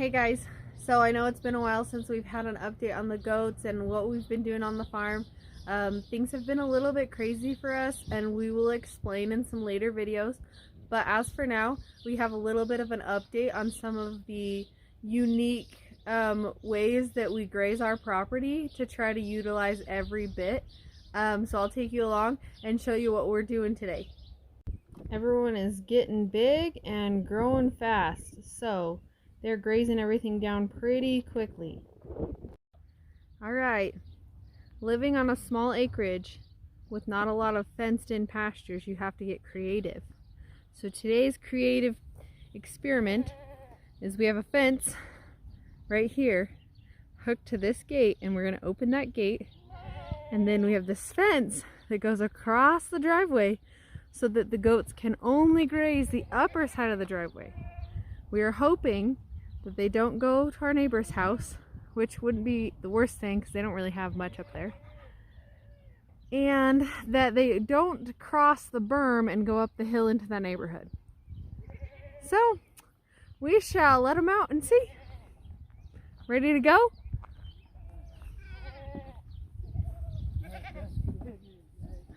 Hey guys, so I know it's been a while since we've had an update on the goats and what we've been doing on the farm. Things have been a little bit crazy for us, and we will explain in some later videos. But as for now, we have a little bit of an update on some of the unique ways that we graze our property to try to utilize every bit. So I'll take you along and show you what we're doing today. Everyone is getting big and growing fast, so they're grazing everything down pretty quickly. Alright, living on a small acreage with not a lot of fenced in pastures, you have to get creative. So today's creative experiment is we have a fence right here hooked to this gate, and we're going to open that gate, and then we have this fence that goes across the driveway so that the goats can only graze the upper side of the driveway. We are hoping that they don't go to our neighbor's house, which wouldn't be the worst thing because they don't really have much up there, and that they don't cross the berm and go up the hill into that neighborhood. So we shall let them out and see. Ready to go?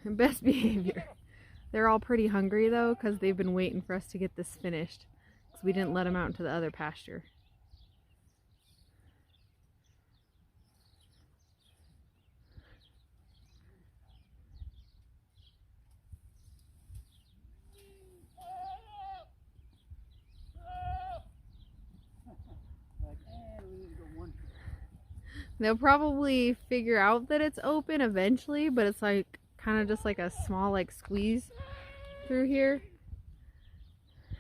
Best behavior. They're all pretty hungry though, because they've been waiting for us to get this finished, because we didn't let them out into the other pasture. They'll probably figure out that it's open eventually, but it's like kind of just like a small squeeze through here.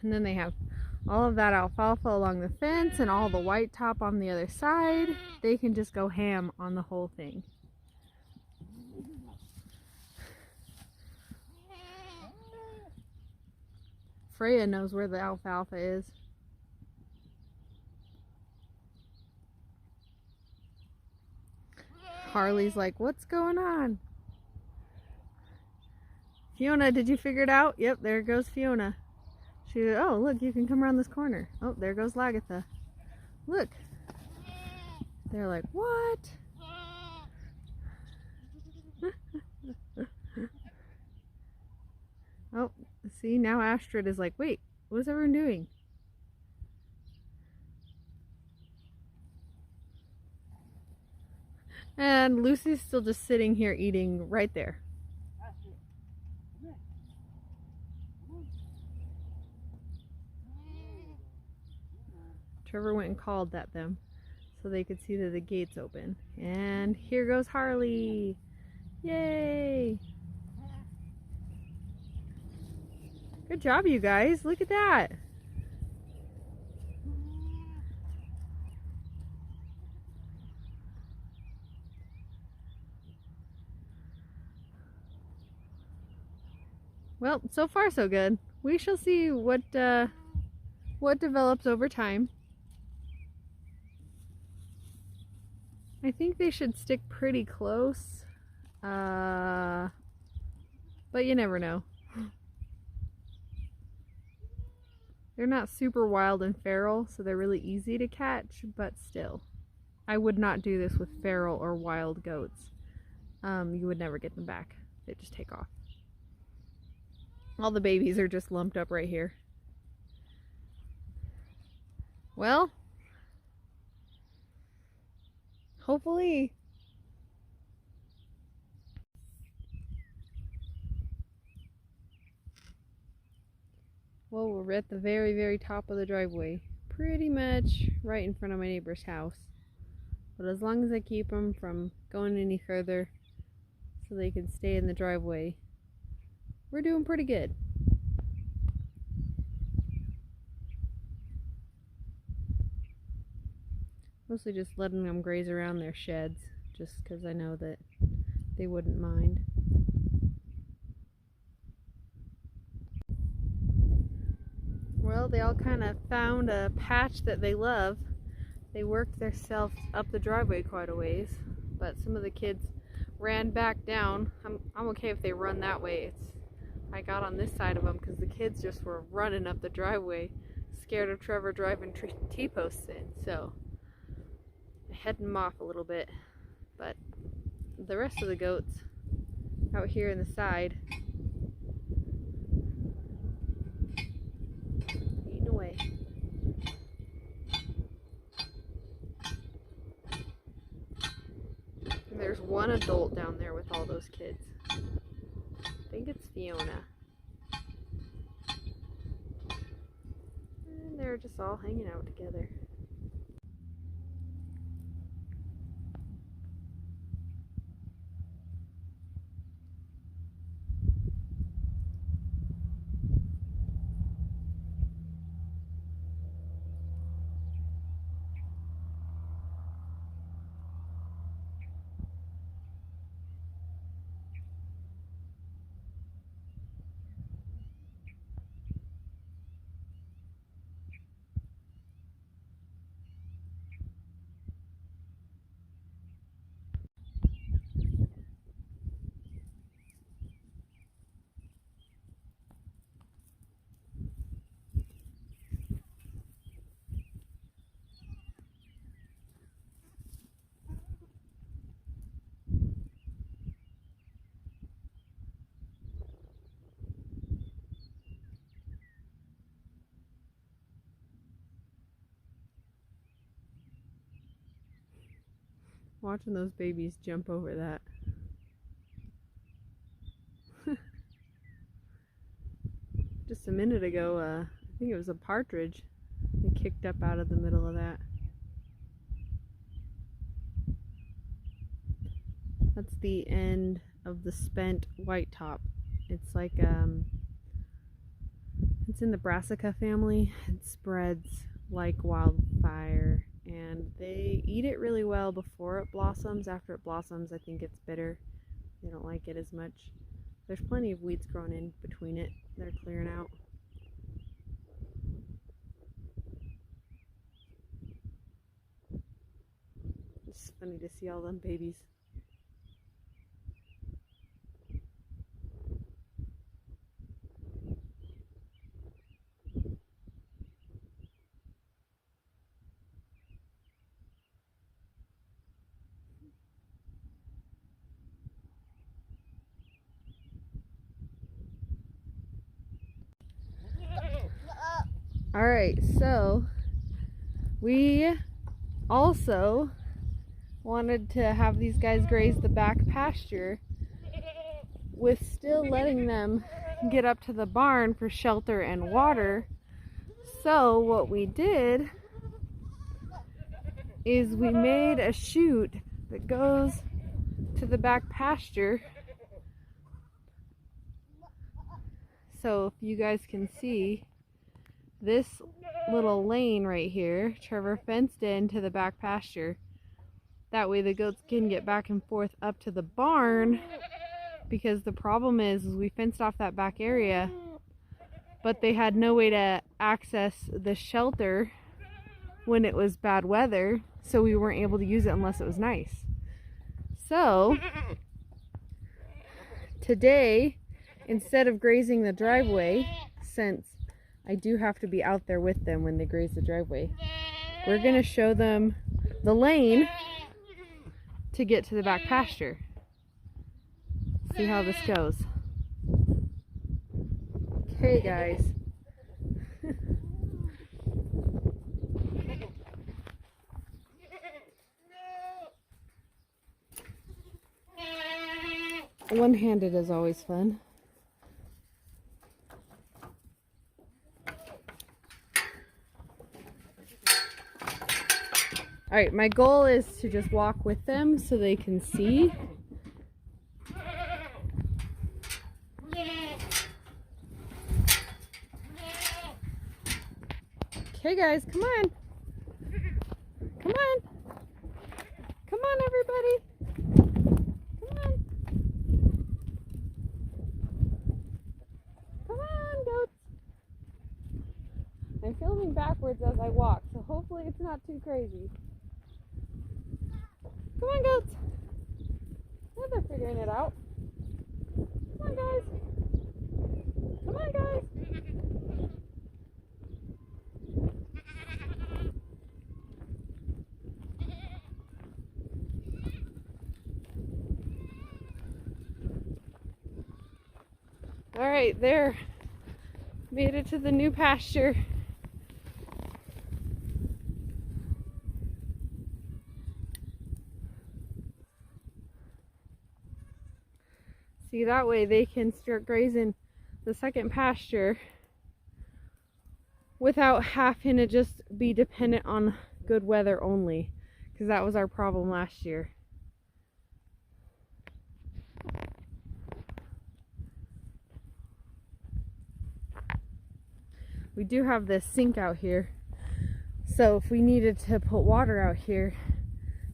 And then they have all of that alfalfa along the fence and all the white top on the other side. They can just go ham on the whole thing. Freya knows where the alfalfa is. Harley's like, what's going on? Fiona, did you figure it out? Yep, there goes Fiona. She, oh, look, you can come around this corner. Oh, there goes Lagatha. Look. They're like, what? Oh, see, now Astrid is like, wait, what is everyone doing? And Lucy's still just sitting here eating right there. Trevor went and called at them so they could see that the gate's open. And here goes Harley. Yay! Good job, you guys. Look at that. Well, so far so good. We shall see what develops over time. I think they should stick pretty close, but you never know. They're not super wild and feral, so they're really easy to catch, but still. I would not do this with feral or wild goats. You would never get them back. They just take off. All the babies are just lumped up right here. Well, hopefully. Well, we're at the very, very top of the driveway. Pretty much right in front of my neighbor's house. But as long as I keep them from going any further so they can stay in the driveway, we're doing pretty good. Mostly just letting them graze around their sheds, just because I know that they wouldn't mind. Well, they all kind of found a patch that they love. They worked themselves up the driveway quite a ways, but some of the kids ran back down. I'm okay if they run that way. I got on this side of them because the kids just were running up the driveway, scared of Trevor driving T-posts in, so I head him off a little bit. But the rest of the goats out here in the side eating away. And there's one adult down there with all those kids. I think it's Fiona. And they're just all hanging out together. Watching those babies jump over that. Just a minute ago, I think it was a partridge. They kicked up out of the middle of that. That's the end of the spent white top. It's like, it's in the Brassica family. It spreads like wildfire. And they eat it really well before it blossoms. After it blossoms, I think it's bitter. They don't like it as much. There's plenty of weeds growing in between it. They're clearing out. It's funny to see all them babies. Alright, so we also wanted to have these guys graze the back pasture with still letting them get up to the barn for shelter and water. So what we did is we made a chute that goes to the back pasture. So if you guys can see, this little lane right here, Trevor fenced into the back pasture. That way the goats can get back and forth up to the barn, because the problem is we fenced off that back area, but they had no way to access the shelter when it was bad weather, so we weren't able to use it unless it was nice. So today, instead of grazing the driveway, since I do have to be out there with them when they graze the driveway, we're going to show them the lane to get to the back pasture. See how this goes. Okay, guys. One-handed is always fun. Alright, my goal is to just walk with them so they can see. Okay guys, come on. Come on. Come on everybody. Come on. Come on, goats. I'm filming backwards as I walk, so hopefully it's not too crazy. Come on, goats. Yeah, they're figuring it out. Come on, guys. Come on, guys. All right, there. Made it to the new pasture. See, that way they can start grazing the second pasture without having to just be dependent on good weather only, because that was our problem last year. We do have this sink out here, so if we needed to put water out here,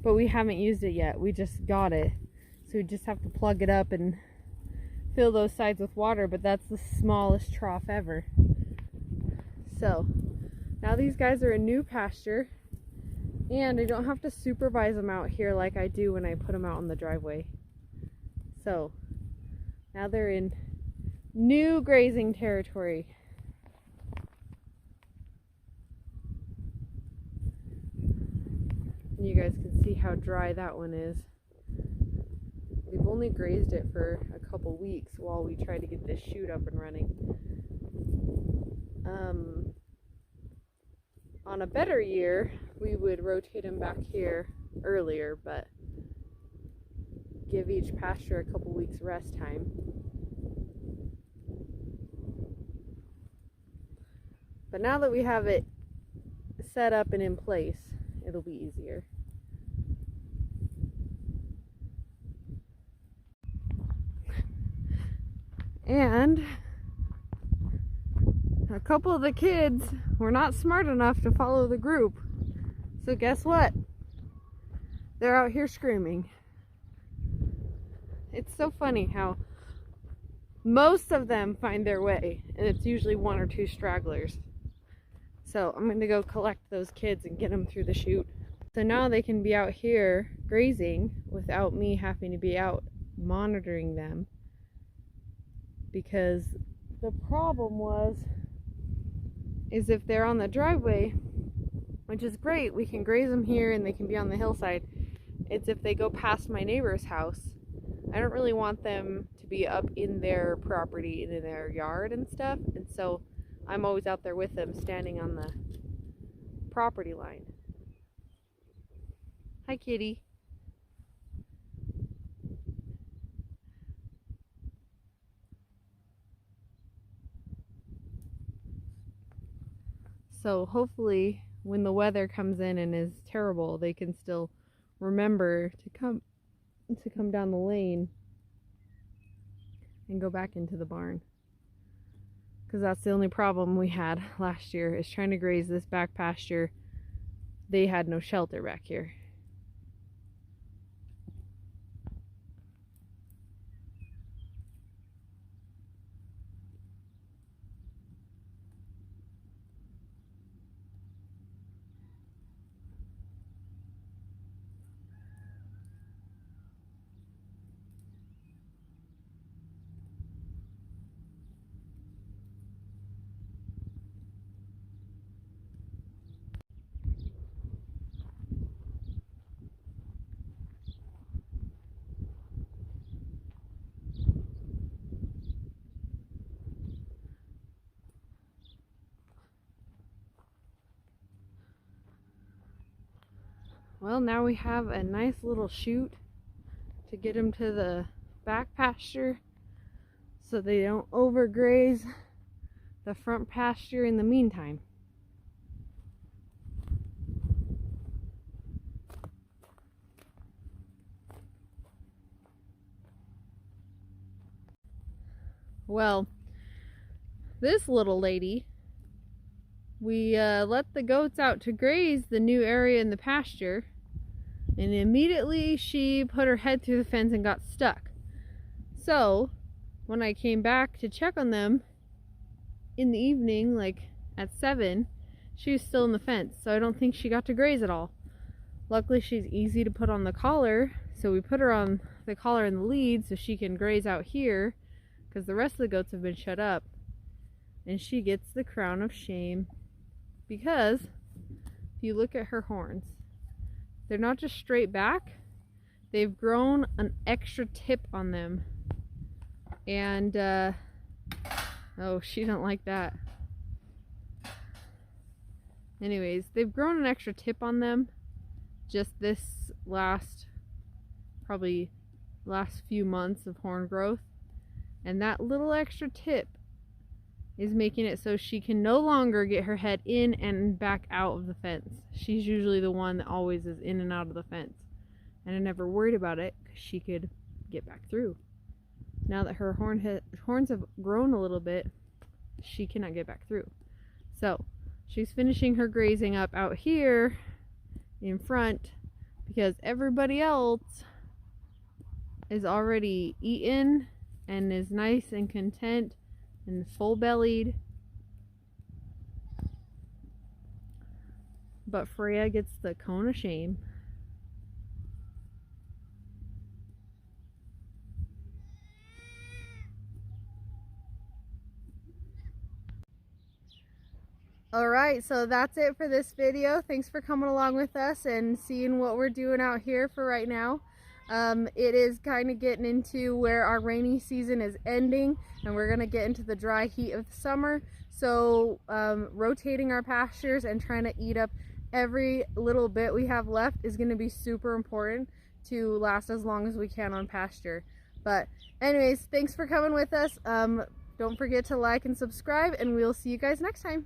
but we haven't used it yet, we just got it, so we just have to plug it up and fill those sides with water, but that's the smallest trough ever. So now these guys are in new pasture, and I don't have to supervise them out here like I do when I put them out on the driveway. So now they're in new grazing territory. And you guys can see how dry that one is. We've only grazed it for a couple weeks while we try to get this chute up and running. On a better year, we would rotate them back here earlier, but give each pasture a couple weeks rest time. But now that we have it set up and in place, it'll be easier. And a couple of the kids were not smart enough to follow the group. So guess what? They're out here screaming. It's so funny how most of them find their way, and it's usually one or two stragglers. So I'm going to go collect those kids and get them through the chute. So now they can be out here grazing without me having to be out monitoring them. Because the problem is if they're on the driveway, which is great, we can graze them here and they can be on the hillside. It's if they go past my neighbor's house, I don't really want them to be up in their property and in their yard and stuff, and so I'm always out there with them, standing on the property line. Hi, kitty. So hopefully when the weather comes in and is terrible, they can still remember to come down the lane and go back into the barn. Because that's the only problem we had last year, is trying to graze this back pasture. They had no shelter back here. Well, now we have a nice little chute to get them to the back pasture so they don't overgraze the front pasture in the meantime. Well, this little lady, we let the goats out to graze the new area in the pasture, and immediately she put her head through the fence and got stuck. So when I came back to check on them in the evening, like at 7, she was still in the fence, so I don't think she got to graze at all. Luckily she's easy to put on the collar, so we put her on the collar and the lead so she can graze out here, because the rest of the goats have been shut up. And she gets the crown of shame, because if you look at her horns, they're not just straight back, they've grown an extra tip on them. And Oh, she didn't like that. Anyways, they've grown an extra tip on them just this probably last few months of horn growth. And that little extra tip is making it so she can no longer get her head in and back out of the fence. She's usually the one that always is in and out of the fence. And I never worried about it because she could get back through. Now that her horns have grown a little bit, she cannot get back through. So she's finishing her grazing up out here in front because everybody else is already eaten and is nice and content and full bellied. But Freya gets the cone of shame. Alright, so that's it for this video. Thanks for coming along with us and seeing what we're doing out here for right now. It is kind of getting into where our rainy season is ending and we're going to get into the dry heat of the summer. So rotating our pastures and trying to eat up every little bit we have left is going to be super important to last as long as we can on pasture. But anyways, thanks for coming with us. Don't forget to like and subscribe, and we'll see you guys next time.